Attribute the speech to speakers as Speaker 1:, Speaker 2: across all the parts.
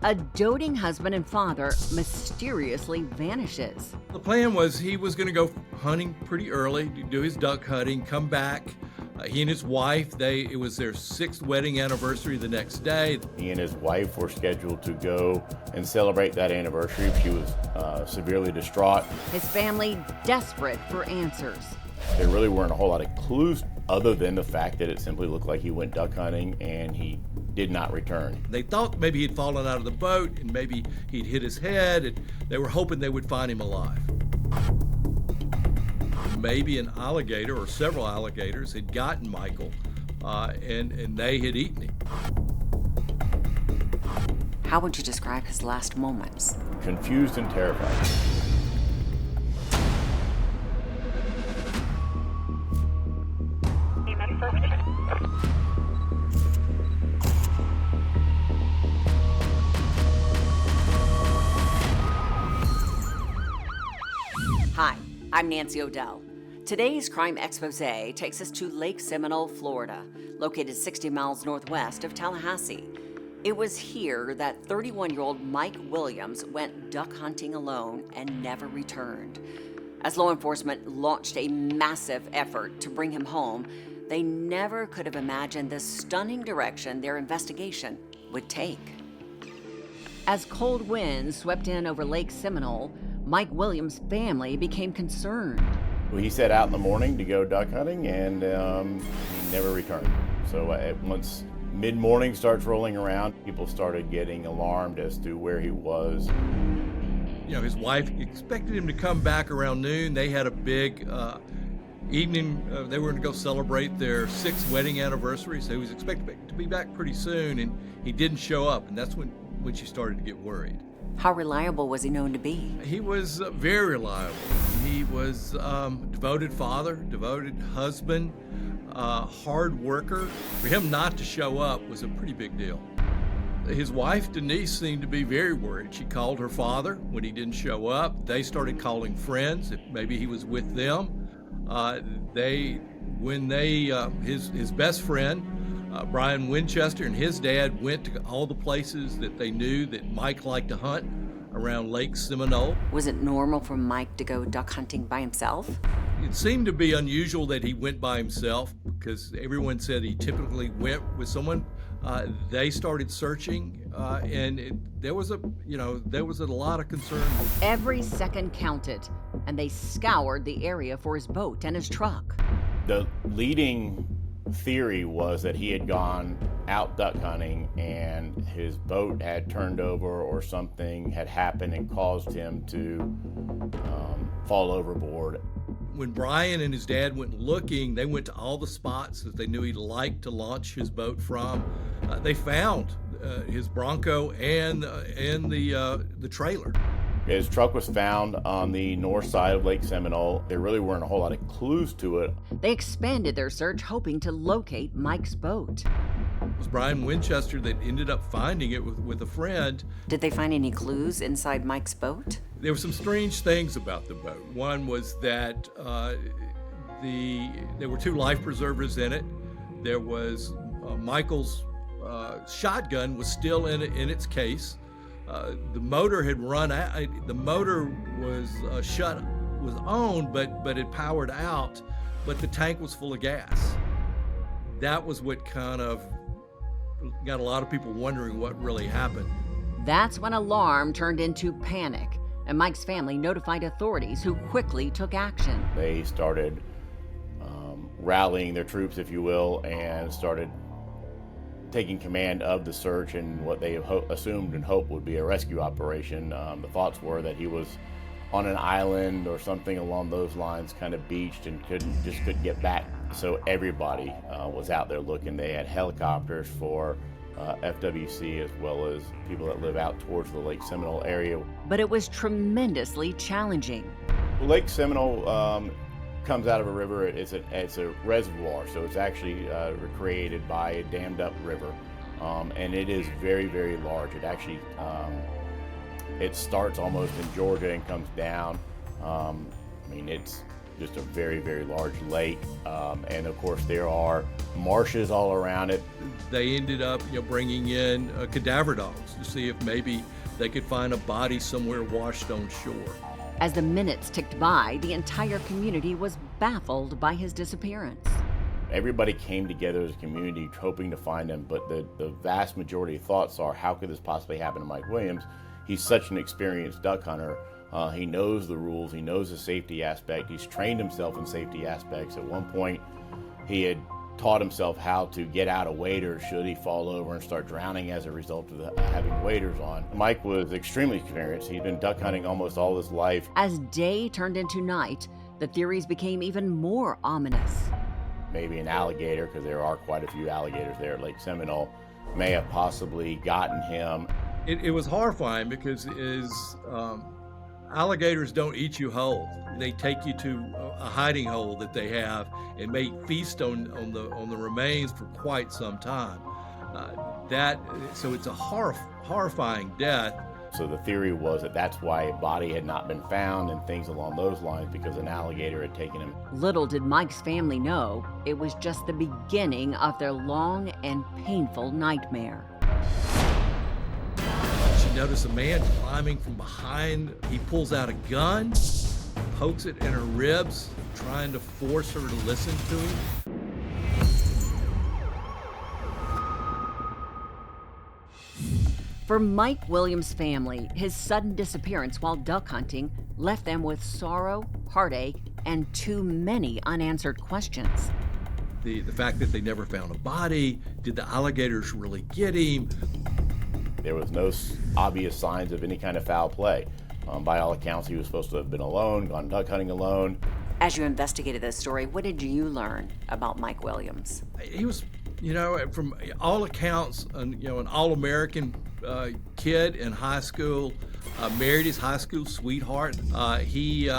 Speaker 1: A doting husband and father mysteriously vanishes.
Speaker 2: The plan was he was going to go hunting pretty early, do his duck hunting, come back. He and his wife, it was their 6th wedding anniversary the next day.
Speaker 3: He and his wife were scheduled to go and celebrate that anniversary. She was severely distraught.
Speaker 1: His family desperate for answers.
Speaker 3: There really weren't a whole lot of clues other than the fact that it simply looked like he went duck hunting and he did not return.
Speaker 2: They thought maybe he'd fallen out of the boat and maybe he'd hit his head, and they were hoping they would find him alive. Maybe an alligator or several alligators had gotten Michael and they had eaten him.
Speaker 1: How would you describe his last moments?
Speaker 3: Confused and terrified.
Speaker 1: Hi, I'm Nancy O'Dell. Today's Crime Exposé takes us to Lake Seminole, Florida, located 60 miles northwest of Tallahassee. It was here that 31-year-old Mike Williams went duck hunting alone and never returned. As law enforcement launched a massive effort to bring him home, they never could have imagined the stunning direction their investigation would take. As cold winds swept in over Lake Seminole, Mike Williams' family became concerned.
Speaker 3: He set out in the morning to go duck hunting and he never returned. So once mid-morning starts rolling around, people started getting alarmed as to where he was.
Speaker 2: You know, his wife expected him to come back around noon. They had a big evening. They were going to go celebrate their 6th wedding anniversary, so he was expected to be back pretty soon, and he didn't show up, and that's when she started to get worried.
Speaker 1: How reliable was he known to be?
Speaker 2: He was very reliable. He was a devoted father, devoted husband, hard worker. For him not to show up was a pretty big deal. His wife, Denise, seemed to be very worried. She called her father when he didn't show up. They started calling friends, if maybe he was with them. His best friend, Brian Winchester, and his dad went to all the places that they knew that Mike liked to hunt around Lake Seminole.
Speaker 1: Was it normal for Mike to go duck hunting by himself?
Speaker 2: It seemed to be unusual that he went by himself because everyone said he typically went with someone. They started searching, and there was a lot of concern.
Speaker 1: Every second counted, and they scoured the area for his boat and his truck.
Speaker 3: The leading theory was that he had gone out duck hunting and his boat had turned over or something had happened and caused him to fall overboard.
Speaker 2: When Brian and his dad went looking, they went to all the spots that they knew he liked to launch his boat from. They found his Bronco and the trailer.
Speaker 3: His truck was found on the north side of Lake Seminole. There really weren't a whole lot of clues to it.
Speaker 1: They expanded their search, hoping to locate Mike's boat.
Speaker 2: It was Brian Winchester that ended up finding it with a friend.
Speaker 1: Did they find any clues inside Mike's boat?
Speaker 2: There were some strange things about the boat. One was that there were 2 life preservers in it. There was Michael's shotgun was still in its case. The motor had run out. The motor was was on, but it powered out. But the tank was full of gas. That was what kind of got a lot of people wondering what really happened.
Speaker 1: That's when alarm turned into panic, and Mike's family notified authorities, who quickly took action.
Speaker 3: They started rallying their troops, if you will, and started taking command of the search and what they assumed and hoped would be a rescue operation. The thoughts were that he was on an island or something along those lines, kind of beached and couldn't get back. So everybody was out there looking. They had helicopters for FWC as well as people that live out towards the Lake Seminole area.
Speaker 1: But it was tremendously challenging.
Speaker 3: Lake Seminole comes out of a river. It's a reservoir, so it's actually created by a dammed up river, and it is very, very large. It actually it starts almost in Georgia and comes down. I mean, just a very, very large lake. And of course, there are marshes all around it.
Speaker 2: They ended up bringing in cadaver dogs to see if maybe they could find a body somewhere washed on shore.
Speaker 1: As the minutes ticked by, the entire community was baffled by his disappearance.
Speaker 3: Everybody came together as a community hoping to find him, but the vast majority of thoughts are, how could this possibly happen to Mike Williams? He's such an experienced duck hunter. He knows the rules, he knows the safety aspect, he's trained himself in safety aspects. At one point, he had taught himself how to get out of waders should he fall over and start drowning as a result of having waders on. Mike was extremely experienced. He'd been duck hunting almost all his life.
Speaker 1: As day turned into night, the theories became even more ominous.
Speaker 3: Maybe an alligator, because there are quite a few alligators there at Lake Seminole, may have possibly gotten him.
Speaker 2: It was horrifying because alligators don't eat you whole. They take you to a hiding hole that they have and may feast on the remains for quite some time. So it's a horrifying death.
Speaker 3: So the theory was that that's why a body had not been found and things along those lines, because an alligator had taken him.
Speaker 1: Little did Mike's family know, it was just the beginning of their long and painful nightmare.
Speaker 2: She noticed a man climbing from behind. He pulls out a gun, pokes it in her ribs, trying to force her to listen to him.
Speaker 1: For Mike Williams' family, his sudden disappearance while duck hunting left them with sorrow, heartache, and too many unanswered questions.
Speaker 2: The fact that they never found a body, did the alligators really get him?
Speaker 3: There was no obvious signs of any kind of foul play. By all accounts, he was supposed to have been alone, gone duck hunting alone.
Speaker 1: As you investigated this story, what did you learn about Mike Williams?
Speaker 2: He was, from all accounts, an all-American kid in high school, married his high school sweetheart. He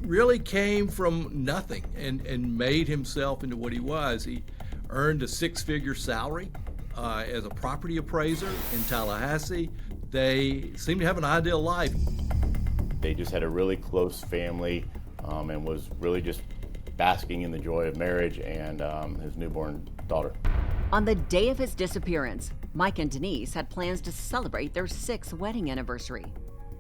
Speaker 2: really came from nothing and made himself into what he was. He earned a six-figure salary as a property appraiser in Tallahassee. They seemed to have an ideal life.
Speaker 3: They just had a really close family and was really just basking in the joy of marriage and his newborn daughter.
Speaker 1: On the day of his disappearance, Mike and Denise had plans to celebrate their 6th wedding anniversary.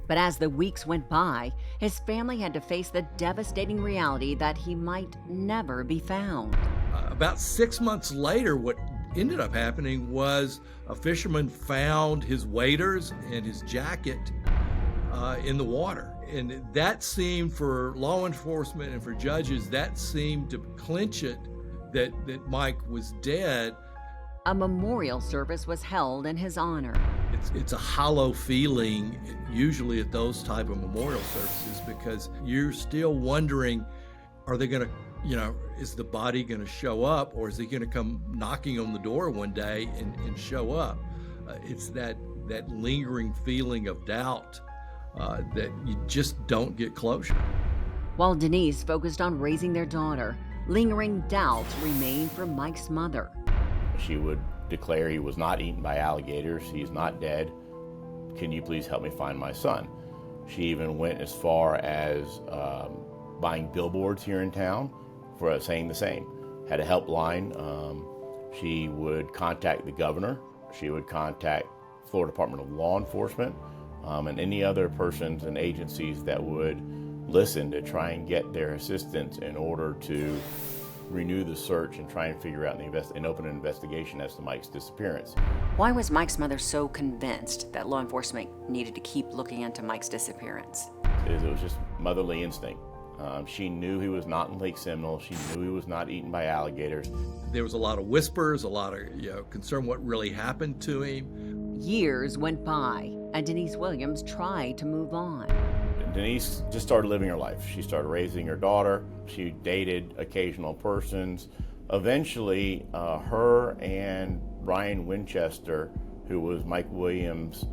Speaker 1: But as the weeks went by, his family had to face the devastating reality that he might never be found.
Speaker 2: About 6 months later, what ended up happening was a fisherman found his waders and his jacket in the water. And that seemed, for law enforcement and for judges, that seemed to clinch it that Mike was dead.
Speaker 1: A memorial service was held in his honor.
Speaker 2: It's a hollow feeling usually at those type of memorial services, because you're still wondering, are they going to, is the body going to show up, or is he going to come knocking on the door one day and show up? It's that lingering feeling of doubt that you just don't get closure.
Speaker 1: While Denise focused on raising their daughter, lingering doubts remained for Mike's mother.
Speaker 3: She would declare he was not eaten by alligators, he's not dead. Can you please help me find my son? She even went as far as buying billboards here in town for saying the same. Had a helpline. She would contact the governor. She would contact Florida Department of Law Enforcement and any other persons and agencies that would listen to try and get their assistance in order to renew the search and try and figure out and open an investigation as to Mike's disappearance.
Speaker 1: Why was Mike's mother so convinced that law enforcement needed to keep looking into Mike's disappearance?
Speaker 3: It was just motherly instinct. She knew he was not in Lake Seminole. She knew he was not eaten by alligators.
Speaker 2: There was a lot of whispers, a lot of concern what really happened to him.
Speaker 1: Years went by, and Denise Williams tried to move on.
Speaker 3: Denise just started living her life. She started raising her daughter. She dated occasional persons. Eventually, her and Brian Winchester, who was Mike Williams'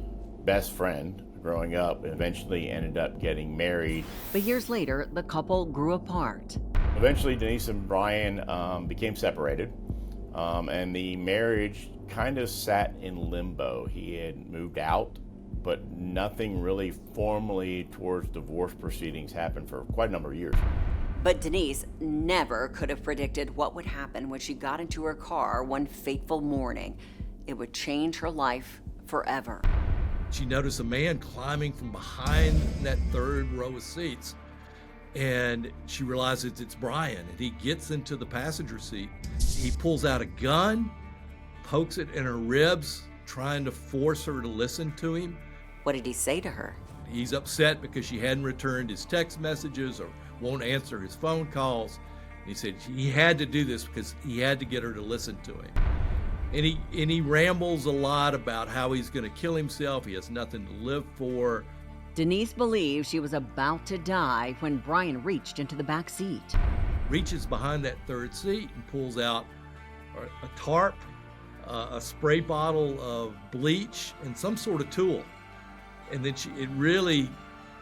Speaker 3: best friend growing up, eventually ended up getting married.
Speaker 1: But years later, the couple grew apart.
Speaker 3: Eventually, Denise and Brian became separated, and the marriage kind of sat in limbo. He had moved out, but nothing really formally towards divorce proceedings happened for quite a number of years.
Speaker 1: But Denise never could have predicted what would happen when she got into her car one fateful morning. It would change her life forever.
Speaker 2: She noticed a man climbing from behind that third row of seats, and she realizes it's Brian, and he gets into the passenger seat. He pulls out a gun, pokes it in her ribs, trying to force her to listen to him.
Speaker 1: What did he say to her?
Speaker 2: He's upset because she hadn't returned his text messages or won't answer his phone calls. And he said he had to do this because he had to get her to listen to him. And he rambles a lot about how he's going to kill himself. He has nothing to live for.
Speaker 1: Denise believes she was about to die when Brian reached into the back seat.
Speaker 2: Reaches behind that third seat and pulls out a tarp, a spray bottle of bleach, and some sort of tool. And then it really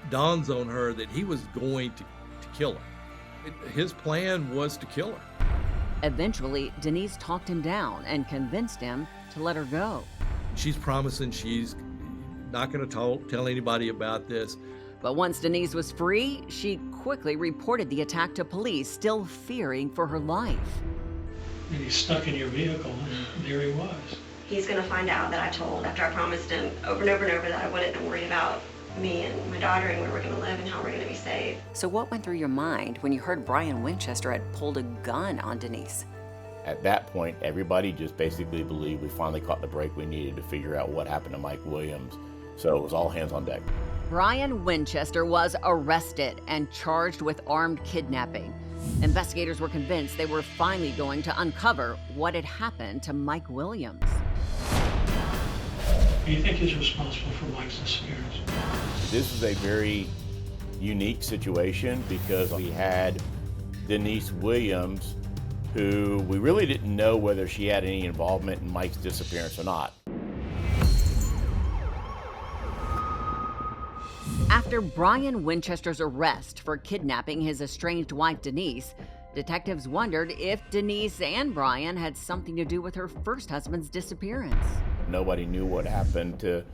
Speaker 2: dawns on her that he was going to kill her. His plan was to kill her.
Speaker 1: Eventually, Denise talked him down and convinced him to let her go.
Speaker 2: She's promising she's not going to tell anybody about this.
Speaker 1: But once Denise was free, she quickly reported the attack to police, still fearing for her life.
Speaker 4: And he's stuck in your vehicle, and there he was.
Speaker 5: He's going to find out that I told, after I promised him over and over and over that I wouldn't worry about me and my daughter and where we're going to live and how we're going to be safe.
Speaker 1: So what went through your mind when you heard Brian Winchester had pulled a gun on Denise?
Speaker 3: At that point, everybody just basically believed we finally caught the break we needed to figure out what happened to Mike Williams. So it was all hands on deck.
Speaker 1: Brian Winchester was arrested and charged with armed kidnapping. Investigators were convinced they were finally going to uncover what had happened to Mike Williams.
Speaker 4: Do you think he's responsible for Mike's disappearance?
Speaker 3: This is a very unique situation because we had Denise Williams, who we really didn't know whether she had any involvement in Mike's disappearance or not.
Speaker 1: After Brian Winchester's arrest for kidnapping his estranged wife Denise, detectives wondered if Denise and Brian had something to do with her first husband's disappearance.
Speaker 3: Nobody knew what happened to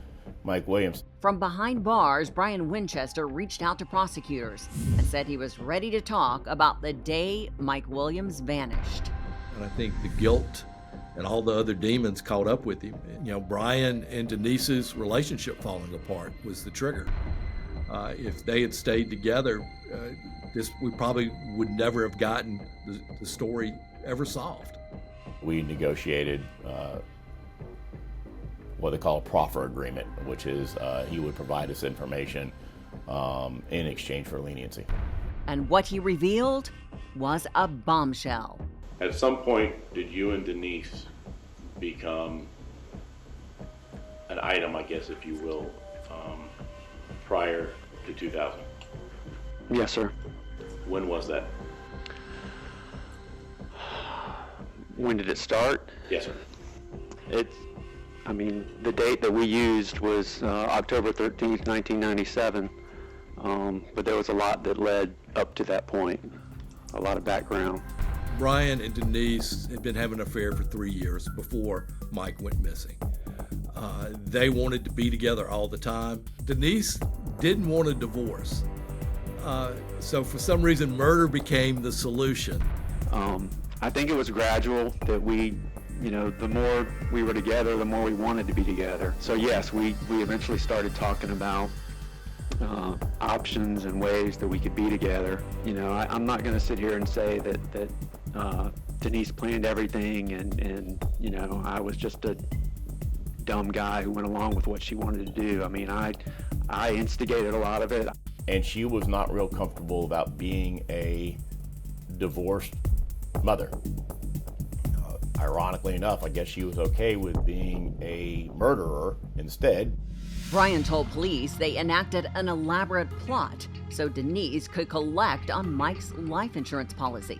Speaker 3: Mike Williams.
Speaker 1: From behind bars, Brian Winchester reached out to prosecutors and said he was ready to talk about the day Mike Williams vanished.
Speaker 2: And I think the guilt and all the other demons caught up with him. You know, Brian and Denise's relationship falling apart was the trigger. If they had stayed together, we probably would never have gotten the story ever solved.
Speaker 3: We negotiated what they call a proffer agreement, which is he would provide us information in exchange for leniency.
Speaker 1: And what he revealed was a bombshell.
Speaker 6: At some point, did you and Denise become an item, I guess, if you will, prior to 2000?
Speaker 7: Yes, sir.
Speaker 6: When was that?
Speaker 7: When did it start?
Speaker 6: Yes, sir.
Speaker 7: The date that we used was October 13th, 1997, but there was a lot that led up to that point, a lot of background.
Speaker 2: Brian and Denise had been having an affair for 3 years before Mike went missing. They wanted to be together all the time. Denise didn't want a divorce. So for some reason, murder became the solution.
Speaker 7: I think it was gradual that the more we were together, the more we wanted to be together. So yes, we eventually started talking about options and ways that we could be together. I'm not going to sit here and say that Denise planned everything and I was just a dumb guy who went along with what she wanted to do. I instigated a lot of it.
Speaker 3: And she was not real comfortable about being a divorced mother. Ironically enough, I guess she was okay with being a murderer instead.
Speaker 1: Brian told police they enacted an elaborate plot so Denise could collect on Mike's life insurance policy.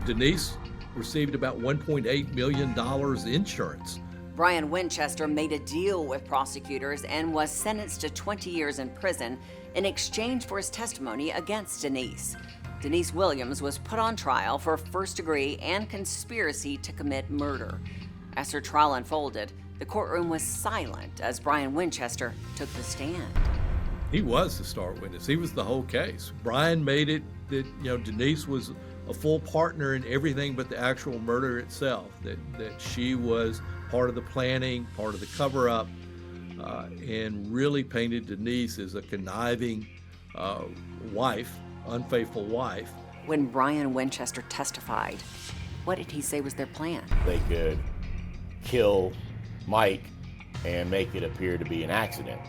Speaker 2: Denise received about $1.8 million insurance.
Speaker 1: Brian Winchester made a deal with prosecutors and was sentenced to 20 years in prison in exchange for his testimony against Denise. Denise Williams was put on trial for first-degree and conspiracy to commit murder. As her trial unfolded, the courtroom was silent as Brian Winchester took the stand.
Speaker 2: He was the star witness. He was the whole case. Brian made it that, Denise was a full partner in everything but the actual murder itself, that she was part of the planning, part of the cover-up, and really painted Denise as a conniving wife, unfaithful wife.
Speaker 1: When Brian Winchester testified, what did he say was their plan?
Speaker 3: They could kill Mike and make it appear to be an accident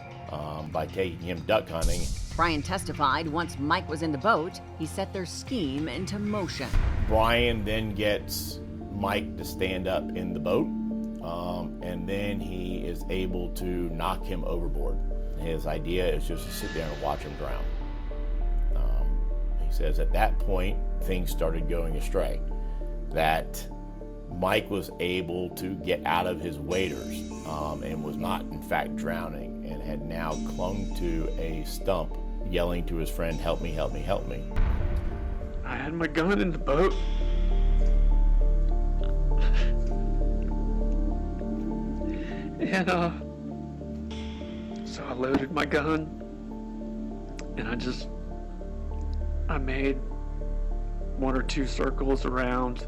Speaker 3: by taking him duck hunting.
Speaker 1: Brian testified once Mike was in the boat, he set their scheme into motion.
Speaker 3: Brian then gets Mike to stand up in the boat, and then he is able to knock him overboard. His idea is just to sit there and watch him drown. He says at that point, things started going astray. That Mike was able to get out of his waders and was not, in fact, drowning, and had now clung to a stump, yelling to his friend, "Help me, help me, help me."
Speaker 7: I had my gun in the boat. And, so I loaded my gun, and I made 1 or 2 circles around,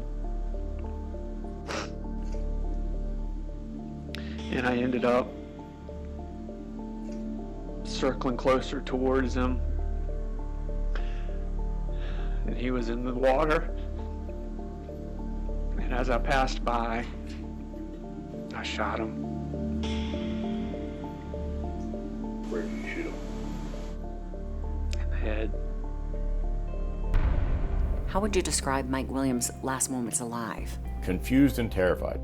Speaker 7: and I ended up circling closer towards him, and he was in the water, and as I passed by, I shot him.
Speaker 6: Where did you shoot him?
Speaker 7: In the head.
Speaker 1: How would you describe Mike Williams' last moments alive?
Speaker 3: Confused and terrified.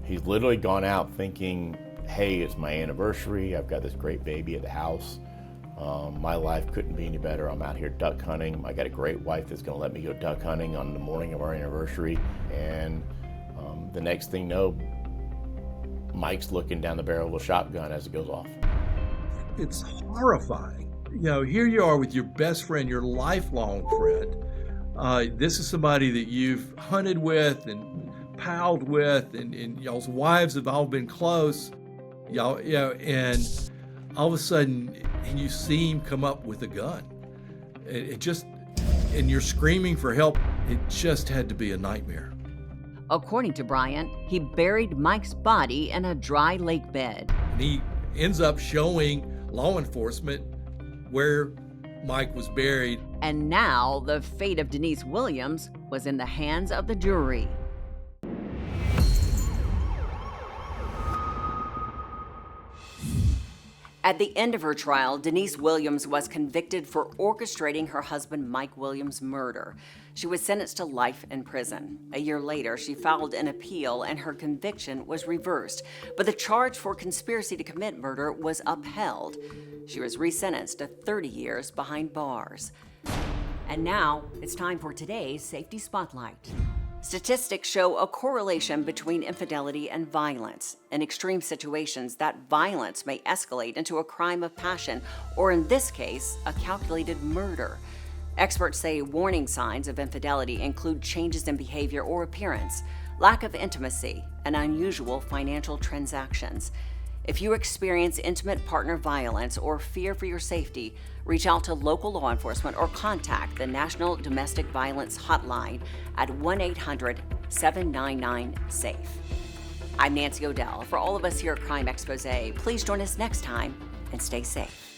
Speaker 3: He's literally gone out thinking, hey, it's my anniversary, I've got this great baby at the house, my life couldn't be any better, I'm out here duck hunting, I got a great wife that's going to let me go duck hunting on the morning of our anniversary, and the next thing you know, Mike's looking down the barrel of a shotgun as it goes off.
Speaker 2: It's horrifying. Here you are with your best friend, your lifelong friend. This is somebody that you've hunted with and palled with, and y'all's wives have all been close. And all of a sudden, you see him come up with a gun. And you're screaming for help. It just had to be a nightmare.
Speaker 1: According to Brian, he buried Mike's body in a dry lake bed.
Speaker 2: And he ends up showing law enforcement where Mike was buried.
Speaker 1: And now the fate of Denise Williams was in the hands of the jury. At the end of her trial, Denise Williams was convicted for orchestrating her husband Mike Williams' murder. She was sentenced to life in prison. A year later, she filed an appeal and her conviction was reversed, but the charge for conspiracy to commit murder was upheld. She was resentenced to 30 years behind bars. And now, it's time for today's Safety Spotlight. Statistics show a correlation between infidelity and violence. In extreme situations, that violence may escalate into a crime of passion, or in this case, a calculated murder. Experts say warning signs of infidelity include changes in behavior or appearance, lack of intimacy, and unusual financial transactions. If you experience intimate partner violence or fear for your safety, reach out to local law enforcement or contact the National Domestic Violence Hotline at 1-800-799-SAFE. I'm Nancy O'Dell. For all of us here at Crime Exposé, please join us next time and stay safe.